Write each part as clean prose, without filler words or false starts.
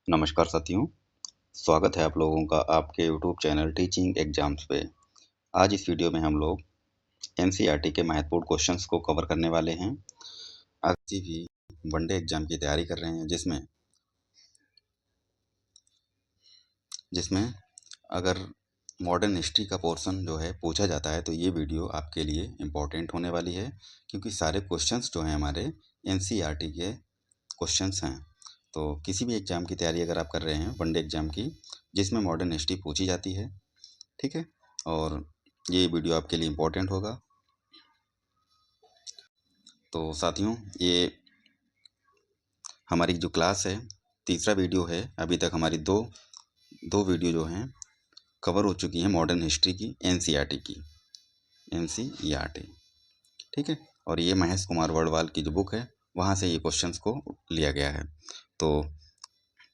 नमस्कार साथियों, स्वागत है आप लोगों का आपके यूट्यूब चैनल टीचिंग एग्जाम्स पे। आज इस वीडियो में हम लोग एनसीईआरटी के महत्वपूर्ण क्वेश्चंस को कवर करने वाले हैं। आप किसी भी वनडे एग्जाम की तैयारी कर रहे हैं जिसमें अगर मॉडर्न हिस्ट्री का पोर्शन जो है पूछा जाता है तो ये वीडियो आपके लिए इम्पोर्टेंट होने वाली है, क्योंकि सारे क्वेश्चंस जो हैं हमारे एनसीईआरटी के क्वेश्चंस हैं। तो किसी भी एग्ज़ाम की तैयारी अगर आप कर रहे हैं वनडे एग्ज़ाम की, जिसमें मॉडर्न हिस्ट्री पूछी जाती है, ठीक है, और ये वीडियो आपके लिए इम्पोर्टेंट होगा। तो साथियों, ये हमारी जो क्लास है, तीसरा वीडियो है। अभी तक हमारी दो दो वीडियो जो हैं कवर हो चुकी हैं मॉडर्न हिस्ट्री की, एनसीईआरटी, ठीक है। और ये महेश कुमार वर्डवाल की जो बुक है, वहाँ से ये क्वेश्चंस को लिया गया है। तो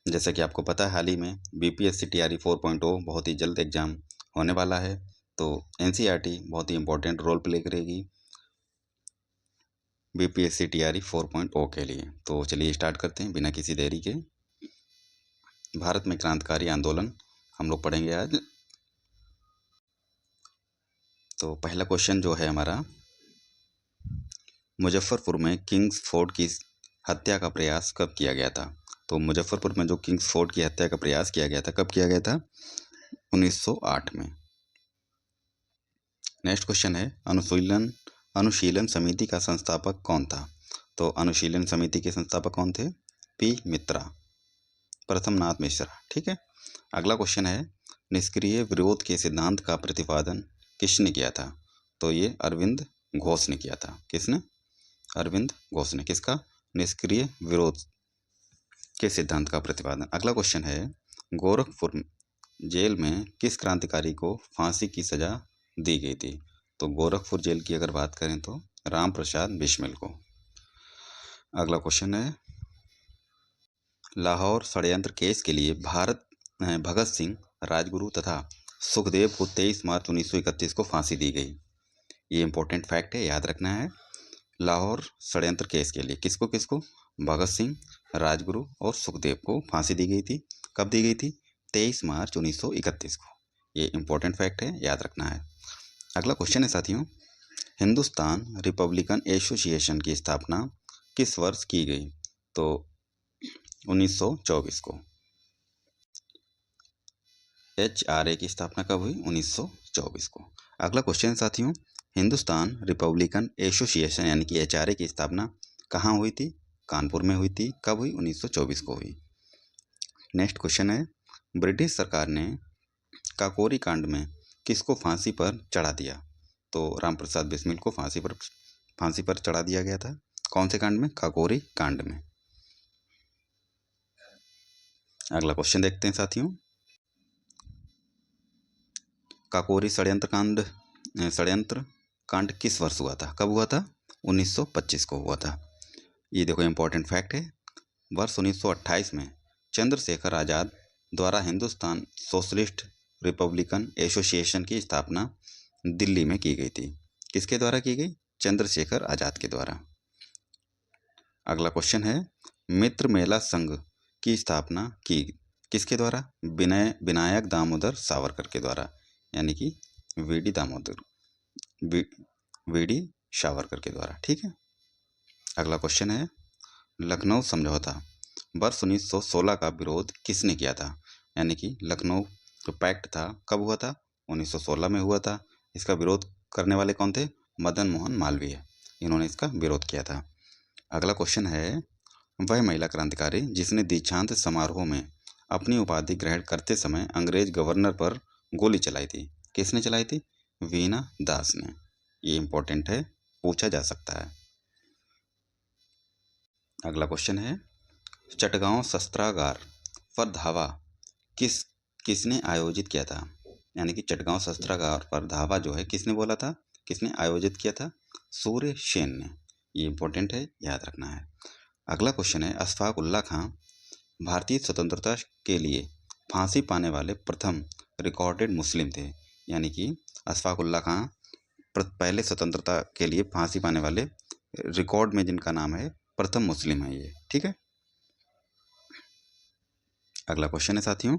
जैसा कि आपको पता है, हाल ही में बीपीएससी टीआरई 4.0 बहुत ही जल्द एग्ज़ाम होने वाला है। तो एनसीईआरटी बहुत ही इम्पोर्टेंट रोल प्ले करेगी बीपीएससी टीआरई 4.0 के लिए। तो चलिए स्टार्ट करते हैं बिना किसी देरी के। भारत में क्रांतिकारी आंदोलन हम लोग पढ़ेंगे आज। तो पहला क्वेश्चन जो है हमारा, मुजफ्फरपुर में किंग्स फोर्ट की हत्या का प्रयास कब किया गया था? तो मुजफ्फरपुर में जो किंग्स फोर्ट की हत्या का प्रयास किया गया था, कब किया गया था? 1908 में। नेक्स्ट क्वेश्चन है, अनुशीलन समिति का संस्थापक कौन था? तो अनुशीलन समिति के संस्थापक कौन थे? पी मित्रा, प्रथम नाथ मिश्रा, ठीक है। अगला क्वेश्चन है, निष्क्रिय विरोध के सिद्धांत का प्रतिपादन किसने किया था? तो ये अरविंद घोष ने किया था। किसने? अरविंद घोष ने। किसका? निष्क्रिय विरोध के सिद्धांत का प्रतिपादन। अगला क्वेश्चन है, गोरखपुर जेल में किस क्रांतिकारी को फांसी की सजा दी गई थी? तो गोरखपुर जेल की अगर बात करें तो राम प्रसाद बिस्मिल को। अगला क्वेश्चन है, लाहौर षड्यंत्र केस के लिए भगत सिंह, राजगुरु तथा सुखदेव को 23 मार्च 1931 को फांसी दी गई। ये इंपॉर्टेंट फैक्ट है, याद रखना है। लाहौर षड्यंत्र केस के लिए किसको किसको? भगत सिंह, राजगुरु और सुखदेव को फांसी दी गई थी। कब दी गई थी? 23 मार्च 1931 को। ये इंपॉर्टेंट फैक्ट है, याद रखना है। अगला क्वेश्चन है साथियों, हिंदुस्तान रिपब्लिकन एसोसिएशन की स्थापना किस वर्ष की गई? तो 1924 को। एचआरए की स्थापना कब हुई? 1924 को। अगला क्वेश्चन साथियों, हिंदुस्तान रिपब्लिकन एसोसिएशन यानी कि एचआरए की स्थापना कहाँ हुई थी? कानपुर में हुई थी। कब हुई? 1924 को हुई। नेक्स्ट क्वेश्चन है, ब्रिटिश सरकार ने काकोरी कांड में किसको फांसी पर चढ़ा दिया? तो रामप्रसाद बिस्मिल को फांसी पर चढ़ा दिया गया था। कौन से कांड में? काकोरी कांड में। अगला क्वेश्चन देखते हैं साथियों, काकोरी षड्यंत्र कांड किस वर्ष हुआ था? कब हुआ था? 1925 को हुआ था। ये देखो इंपॉर्टेंट फैक्ट है, वर्ष 1928 में चंद्रशेखर आज़ाद द्वारा हिंदुस्तान सोशलिस्ट रिपब्लिकन एसोसिएशन की स्थापना दिल्ली में की गई थी। किसके द्वारा की गई? चंद्रशेखर आज़ाद के द्वारा। अगला क्वेश्चन है, मित्र मेला संघ की स्थापना की किसके द्वारा? विनायक दामोदर सावरकर के द्वारा, यानी कि वीडी सावरकर के द्वारा, ठीक है। अगला क्वेश्चन है, लखनऊ समझौता वर्ष 1916 का विरोध किसने किया था? यानी कि लखनऊ जो पैक्ट था कब हुआ था? 1916 में हुआ था। इसका विरोध करने वाले कौन थे? मदन मोहन मालवीय, इन्होंने इसका विरोध किया था। अगला क्वेश्चन है, वह महिला क्रांतिकारी जिसने दीक्षांत समारोह में अपनी उपाधि ग्रहण करते समय अंग्रेज गवर्नर पर गोली चलाई थी, किसने चलाई थी? वीना दास ने। ये इंपॉर्टेंट है, पूछा जा सकता है। अगला क्वेश्चन है, चटगांव शस्त्रागार पर धावा किसने आयोजित किया था? यानी कि चटगांव शस्त्रागार पर धावा जो है किसने बोला था, किसने आयोजित किया था? सूर्य सेन ने। ये इंपॉर्टेंट है, याद रखना है। अगला क्वेश्चन है, अशफाक उल्ला खां भारतीय स्वतंत्रता के लिए फांसी पाने वाले प्रथम रिकॉर्डेड मुस्लिम थे। यानी कि अशफाक उल्ला खां पहले स्वतंत्रता के लिए फांसी पाने वाले रिकॉर्ड में जिनका नाम है, प्रथम मुस्लिम है ये, ठीक है। अगला क्वेश्चन है साथियों,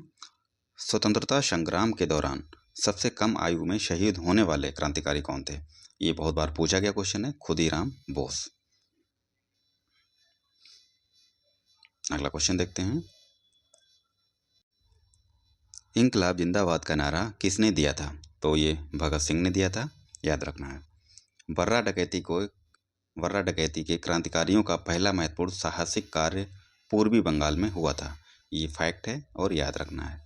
स्वतंत्रता संग्राम के दौरान सबसे कम आयु में शहीद होने वाले क्रांतिकारी कौन थे? ये बहुत बार पूछा गया क्वेश्चन है, खुदीराम बोस। अगला क्वेश्चन देखते हैं, इंकलाब जिंदाबाद का नारा किसने दिया था? तो ये भगत सिंह ने दिया था, याद रखना है। बर्रा डकैती के क्रांतिकारियों का पहला महत्वपूर्ण साहसिक कार्य पूर्वी बंगाल में हुआ था। ये फैक्ट है और याद रखना है।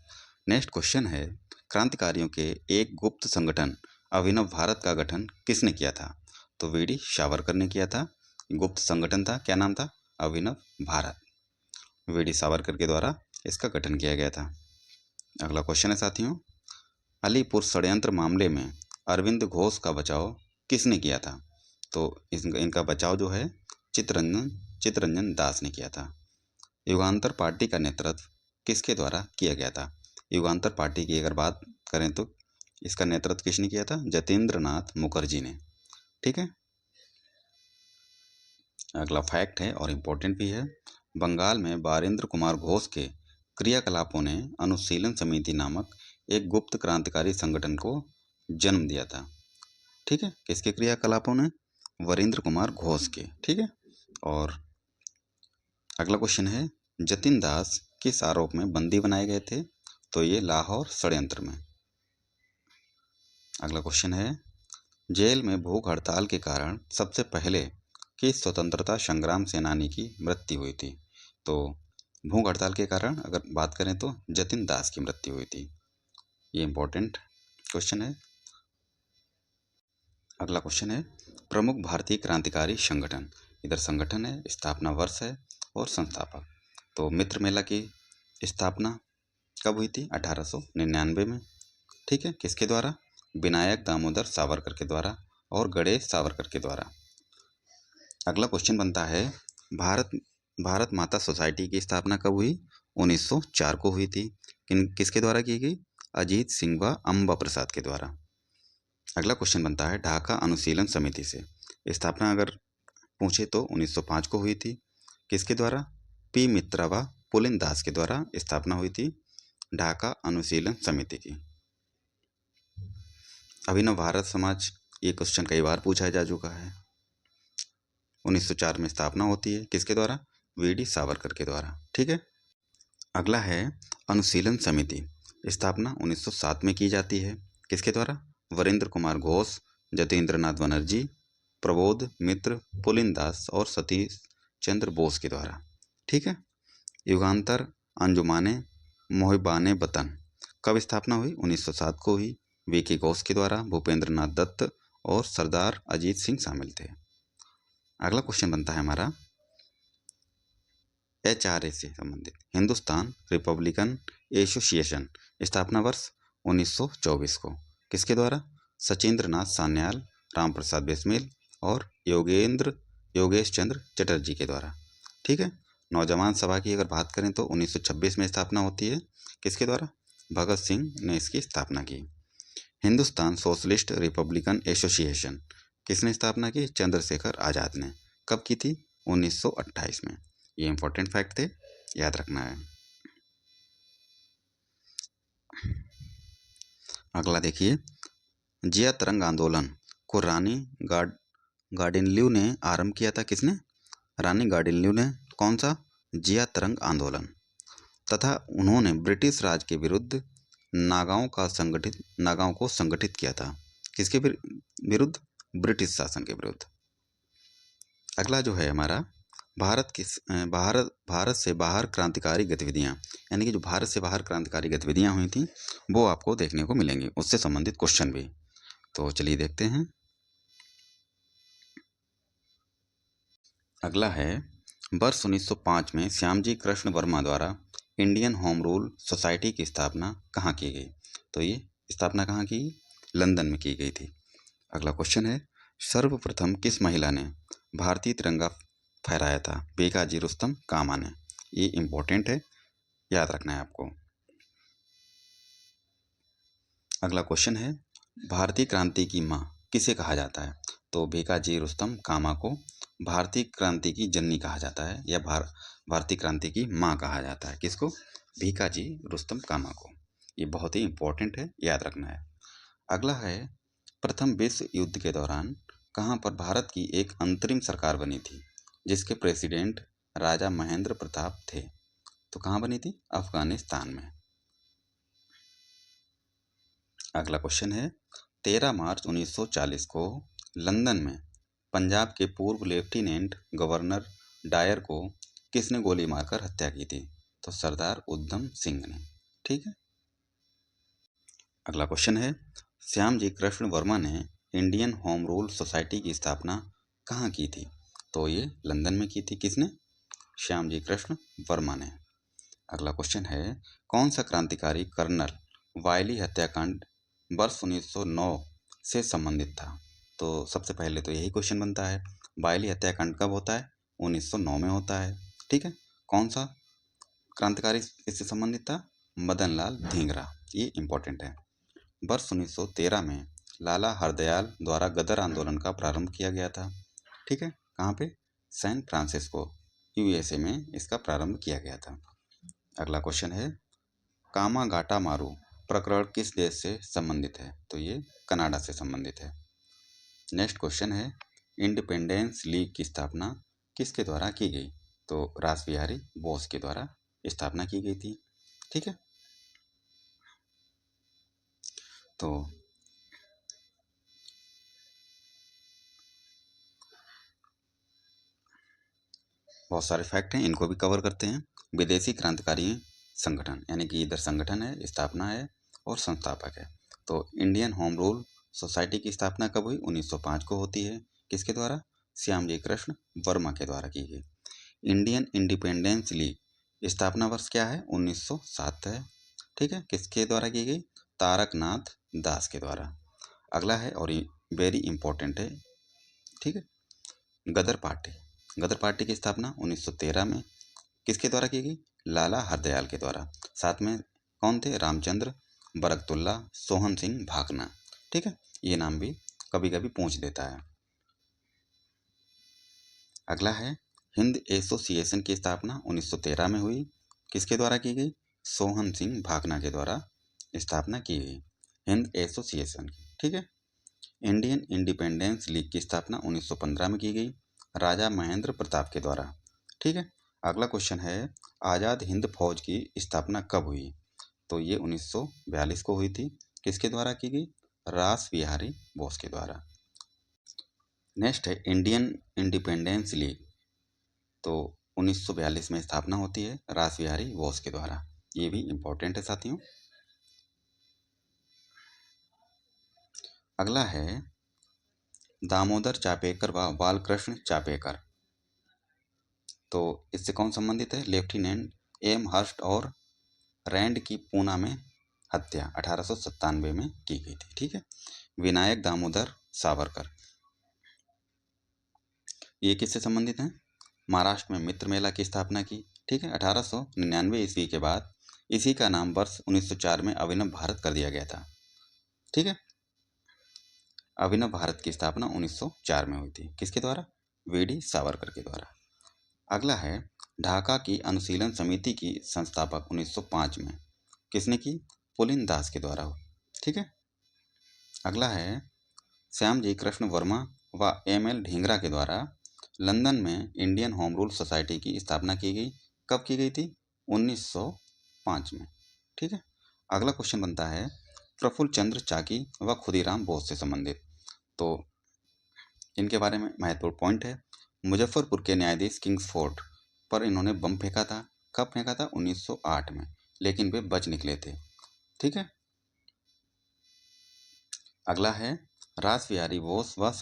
नेक्स्ट क्वेश्चन है, क्रांतिकारियों के एक गुप्त संगठन अभिनव भारत का गठन किसने किया था? तो वीडी सावरकर ने किया था। गुप्त संगठन था, क्या नाम था? अभिनव भारत। वीडी सावरकर के द्वारा इसका गठन किया गया था। अगला क्वेश्चन है साथियों, अलीपुर षड्यंत्र मामले में अरविंद घोष का बचाव किसने किया था? तो इनका बचाव जो है चित्तरंजन दास ने किया था। युगांतर पार्टी का नेतृत्व किसके द्वारा किया गया था? युगांतर पार्टी की अगर बात करें तो इसका नेतृत्व किसने किया था? जतेंद्र नाथ मुखर्जी ने। ठीक है। अगला फैक्ट है और इम्पोर्टेंट भी है, बंगाल में बारेंद्र कुमार घोष के क्रियाकलापों ने अनुशीलन समिति नामक एक गुप्त क्रांतिकारी संगठन को जन्म दिया था। ठीक है, किसके क्रियाकलापों ने? वरेंद्र कुमार घोष के। ठीक है। और अगला क्वेश्चन है, जतिन दास किस आरोप में बंदी बनाए गए थे? तो ये लाहौर षड्यंत्र में। अगला क्वेश्चन है, जेल में भूख हड़ताल के कारण सबसे पहले किस स्वतंत्रता संग्राम सेनानी की मृत्यु हुई थी? तो भूख हड़ताल के कारण अगर बात करें तो जतिन दास की मृत्यु हुई थी। ये इंपॉर्टेंट क्वेश्चन है। अगला क्वेश्चन है, प्रमुख भारतीय क्रांतिकारी संगठन। इधर संगठन है, स्थापना वर्ष है और संस्थापक। तो मित्र मेला की स्थापना कब हुई थी? 1899 में। ठीक है, किसके द्वारा? विनायक दामोदर सावरकर के द्वारा और गणेश सावरकर के द्वारा। अगला क्वेश्चन बनता है, भारत माता सोसाइटी की स्थापना कब हुई? 1904 को हुई थी। किसके द्वारा की गई? अजीत सिंह व अम्बा प्रसाद के द्वारा। अगला क्वेश्चन बनता है, ढाका अनुशीलन समिति से स्थापना अगर पूछे तो 1905 को हुई थी। किसके द्वारा? पी मित्रा व पुलिन दास के द्वारा स्थापना हुई थी ढाका अनुशीलन समिति की। अभिनव भारत समाज, ये क्वेश्चन कई बार पूछा जा चुका है। 1904 में स्थापना होती है, किसके द्वारा? वीडी सावरकर के द्वारा। ठीक है। अगला है, अनुशीलन समिति स्थापना 1907 में की जाती है, किसके द्वारा? वरेंद्र कुमार घोष, जतेंद्र नाथ बनर्जी, प्रबोध मित्र, पुलिन दास और सतीश चंद्र बोस के द्वारा। ठीक है। युगांतर अंजुमाने मोहिबाने वतन कब स्थापना हुई? 1907 को हुई। वीके घोष के द्वारा, भूपेंद्र नाथ दत्त और सरदार अजीत सिंह शामिल थे। अगला क्वेश्चन बनता है हमारा, HRA से संबंधित हिंदुस्तान रिपब्लिकन एसोसिएशन स्थापना वर्ष 1924 को, किसके द्वारा? सचिंद्र नाथ सान्याल, राम प्रसाद बिस्मिल और योगेश चंद्र चटर्जी के द्वारा। ठीक है। नौजवान सभा की अगर बात करें तो 1926 में स्थापना होती है, किसके द्वारा? भगत सिंह ने इसकी स्थापना की। हिंदुस्तान सोशलिस्ट रिपब्लिकन एसोसिएशन किसने स्थापना की? चंद्रशेखर आज़ाद ने। कब की थी? 1928 में। ये इंपॉर्टेंट फैक्ट थे, याद रखना है। अगला देखिए, जिया तरंग आंदोलन को रानी गार्डिनल्यू ने आरंभ किया था। किसने? रानी गार्डिनल्यू ने। कौन सा? जिया तरंग आंदोलन। तथा उन्होंने ब्रिटिश राज के विरुद्ध नागाओं को संगठित किया था। किसके विरुद्ध? ब्रिटिश शासन के विरुद्ध। अगला जो है हमारा, भारत से बाहर क्रांतिकारी गतिविधियां, यानी कि जो भारत से बाहर क्रांतिकारी गतिविधियां हुई थी वो आपको देखने को मिलेंगी, उससे संबंधित क्वेश्चन भी। तो चलिए देखते हैं। अगला है, वर्ष 1905 में श्यामजी कृष्ण वर्मा द्वारा इंडियन होम रूल सोसाइटी की स्थापना कहाँ की गई? तो ये स्थापना कहाँ की? लंदन में की गई थी। अगला क्वेश्चन है, सर्वप्रथम किस महिला ने भारतीय तिरंगा फहराया था? बेगाजी रुस्तम कामा ने। ये इंपॉर्टेंट है, याद रखना है आपको। अगला क्वेश्चन है, भारतीय क्रांति की माँ किसे कहा जाता है? तो बेगाजी रुस्तम कामा को भारतीय क्रांति की जननी कहा जाता है या भारतीय क्रांति की माँ कहा जाता है। किसको? भीकाजी रुस्तम कामा को। ये बहुत ही इंपॉर्टेंट है, याद रखना है। अगला है, प्रथम विश्व युद्ध के दौरान कहाँ पर भारत की एक अंतरिम सरकार बनी थी जिसके प्रेसिडेंट राजा महेंद्र प्रताप थे? तो कहाँ बनी थी? अफगानिस्तान में। अगला क्वेश्चन है, 13 मार्च 1940 को लंदन में पंजाब के पूर्व लेफ्टिनेंट गवर्नर डायर को किसने गोली मारकर हत्या की थी? तो सरदार उधम सिंह ने। ठीक है। अगला क्वेश्चन है, श्यामजी कृष्ण वर्मा ने इंडियन होम रूल सोसाइटी की स्थापना कहाँ की थी? तो ये लंदन में की थी। किसने? श्यामजी कृष्ण वर्मा ने। अगला क्वेश्चन है, कौन सा क्रांतिकारी कर्नल वायली हत्याकांड वर्ष 1909 से संबंधित था? तो सबसे पहले तो यही क्वेश्चन बनता है, वायली हत्याकांड कब होता है? 1909 में होता है। ठीक है। कौन सा क्रांतिकारी इससे संबंधित था? मदन लाल धींगरा। ये इंपॉर्टेंट है। वर्ष 1913 में लाला हरदयाल द्वारा गदर आंदोलन का प्रारंभ किया गया था। ठीक है। कहाँ पे? सैन फ्रांसिस्को, यूएसए में इसका प्रारंभ किया गया था। अगला क्वेश्चन है, कामागाटा मारू प्रकरण किस देश से संबंधित है? तो ये कनाडा से संबंधित है। नेक्स्ट क्वेश्चन है, इंडिपेंडेंस लीग की स्थापना किसके द्वारा की गई? तो रास बिहारी बोस के द्वारा स्थापना की गई थी। ठीक है। तो बहुत सारे फैक्ट हैं, इनको भी कवर करते हैं। विदेशी क्रांतिकारी संगठन, यानी कि इधर संगठन है, स्थापना है और संस्थापक है। तो इंडियन होम रूल सोसाइटी की स्थापना कब हुई? 1905 को होती है। किसके द्वारा? श्यामजी कृष्ण वर्मा के द्वारा की गई। इंडियन इंडिपेंडेंस लीग स्थापना वर्ष क्या है? 1907 है। ठीक है। किसके द्वारा की गई? तारकनाथ दास के द्वारा। अगला है, और ये वेरी इंपॉर्टेंट है। ठीक है। गदर पार्टी, गदर पार्टी की स्थापना 1913 में किसके द्वारा की गई? लाला हरदयाल के द्वारा। साथ में कौन थे? रामचंद्र बरकतुल्ला, सोहन सिंह भाकना। ठीक है। ये नाम भी कभी कभी पूछ देता है। अगला है, हिंद एसोसिएशन की स्थापना 1913 में हुई। किसके द्वारा की गई? सोहन सिंह भाकना के द्वारा स्थापना की गई हिंद एसोसिएशन की। ठीक है। इंडियन इंडिपेंडेंस लीग की स्थापना 1915 में की गई राजा महेंद्र प्रताप के द्वारा। ठीक है। अगला क्वेश्चन है, आज़ाद हिंद फौज की स्थापना कब हुई? तो ये 1942 को हुई थी। किसके द्वारा की गई? रास बिहारी बोस के द्वारा। नेक्स्ट है, इंडियन इंडिपेंडेंस लीग, तो 1942 में स्थापना होती है रास बिहारी बोस के द्वारा। ये भी इंपॉर्टेंट है साथियों। अगला है, दामोदर चापेकर व बालकृष्ण चापेकर, तो इससे कौन संबंधित है? लेफ्टिनेंट एम हर्स्ट और रैंड की पूना में हत्या 1897 में की गई थी। ठीक है। विनायक दामोदर सावरकर, ये किससे संबंधित हैं? महाराष्ट्र में मित्र मेला की स्थापना की। ठीक है। 1899 ईस्वी के बाद इसी का नाम वर्ष 1904 में अभिनव भारत कर दिया गया था। ठीक है। अभिनव भारत की स्थापना 1904 में हुई थी। किसके द्वारा? वीडी सावरकर के द्वारा। अगला है, ढाका की अनुशीलन समिति की संस्थापक 1905 में किसने की? पुलिन दास के द्वारा। ठीक है। अगला है, श्यामजी कृष्ण वर्मा व एम.एल. ढींगरा के द्वारा लंदन में इंडियन होम रूल सोसाइटी की स्थापना की गई। कब की गई थी? 1905 में। ठीक है। अगला क्वेश्चन बनता है, प्रफुल्ल चंद्र चाकी व खुदीराम बोस से संबंधित, तो इनके बारे में महत्वपूर्ण पॉइंट है। मुजफ्फरपुर के न्यायाधीश किंग्सफोर्ड पर इन्होंने बम फेंका था। कब फेंका था? 1908 में, लेकिन वे बच निकले थे। ठीक है। अगला है, रास बिहारी बोस व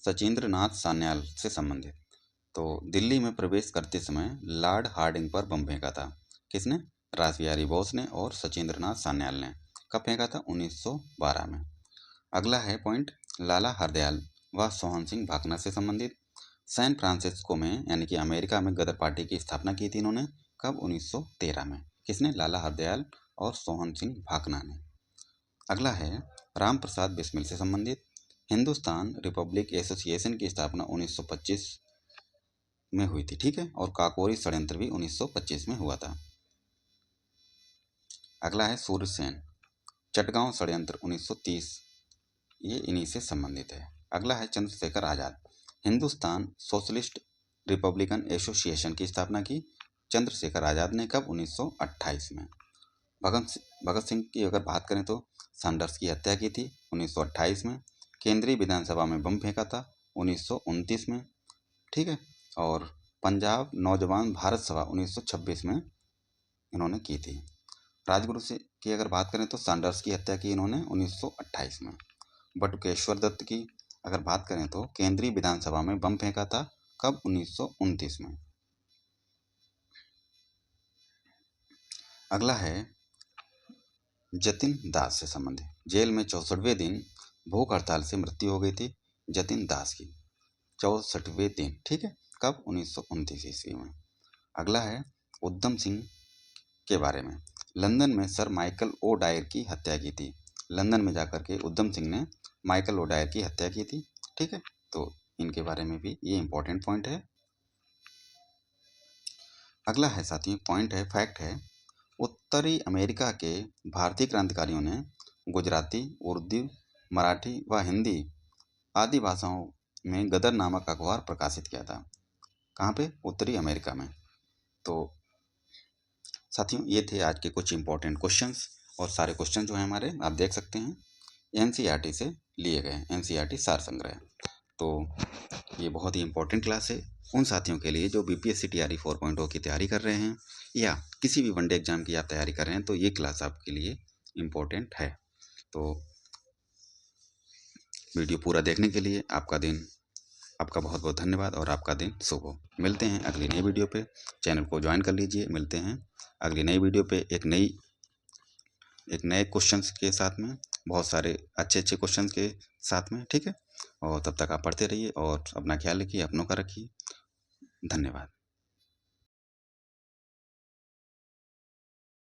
सचिंद्र नाथ सान्याल से संबंधित, तो दिल्ली में प्रवेश करते समय लॉर्ड हार्डिंग पर बम फेंका था। किसने? रास बिहारी बोस ने और सचिंद्र नाथ सान्याल ने। कब फेंका था? 1912 में। अगला है पॉइंट, लाला हरदयाल व सोहन सिंह भाकना से संबंधित। सैन फ्रांसिस्को में, यानी कि अमेरिका में गदर पार्टी की स्थापना की थी इन्होंने। कब? 1913 में। किसने? लाला हरदयाल और सोहन सिंह भाकना ने। अगला है, राम प्रसाद बिस्मिल से संबंधित। हिंदुस्तान रिपब्लिक एसोसिएशन की स्थापना 1925 में हुई थी। ठीक है। और काकोरी षड्यंत्र भी 1925 में हुआ था। अगला है सूर्यसेन, चटगांव षड्यंत्र 1930, ये इन्हीं से संबंधित है। अगला है Chandrashekhar Azad, Hindustan socialist Republican association की स्थापना की चंद्रशेखर आज़ाद ने कब? 1928 में। भगत सिंह की अगर बात करें तो सैंडर्स की हत्या की थी 1928 में। केंद्रीय विधानसभा में बम फेंका था 1929 में, ठीक है। और पंजाब नौजवान भारत सभा 1926 में इन्होंने की थी। राजगुरु से की अगर बात करें तो सैंडर्स की हत्या की इन्होंने 1928 में। बटुकेश्वर दत्त की अगर बात करें तो केंद्रीय विधानसभा में बम फेंका था कब? 1929 में। अगला है जतिन दास से संबंधित, जेल में 64वें दिन भूख हड़ताल से मृत्यु हो गई थी जतिन दास की, 64वें दिन, ठीक है। कब? 1929 ईस्वी में। अगला है उधम सिंह के बारे में, लंदन में सर माइकल ओ डायर की हत्या की थी। लंदन में जाकर के उधम सिंह ने माइकल ओ डायर की हत्या की थी, ठीक है। तो इनके बारे में भी ये इंपॉर्टेंट पॉइंट है। अगला है साथियों पॉइंट है, फैक्ट है, उत्तरी अमेरिका के भारतीय क्रांतिकारियों ने गुजराती, उर्दू, मराठी व हिंदी आदि भाषाओं में गदर नामक अखबार प्रकाशित किया था। कहाँ पे? उत्तरी अमेरिका में। तो साथियों ये थे आज के कुछ इंपॉर्टेंट क्वेश्चंस, और सारे क्वेश्चन जो हैं हमारे आप देख सकते हैं एनसीईआरटी से लिए गए हैं, एनसीईआरटी सार संग्रह। तो ये बहुत ही इंपॉर्टेंट क्लास है उन साथियों के लिए जो बीपीएससी टीआरई 4.0 की तैयारी कर रहे हैं या किसी भी वनडे एग्जाम की आप तैयारी कर रहे हैं, तो ये क्लास आपके लिए इम्पोर्टेंट है। तो वीडियो पूरा देखने के लिए आपका बहुत बहुत धन्यवाद और आपका दिन शुभ हो। मिलते हैं अगली नई वीडियो पे, चैनल को ज्वाइन कर लीजिए। मिलते हैं अगली नई वीडियो पे एक नए क्वेश्चंस के साथ में, बहुत सारे अच्छे क्वेश्चंस के साथ में, ठीक है। और तब तक आप पढ़ते रहिए और अपना ख्याल रखिए, अपनों का रखिए। धन्यवाद।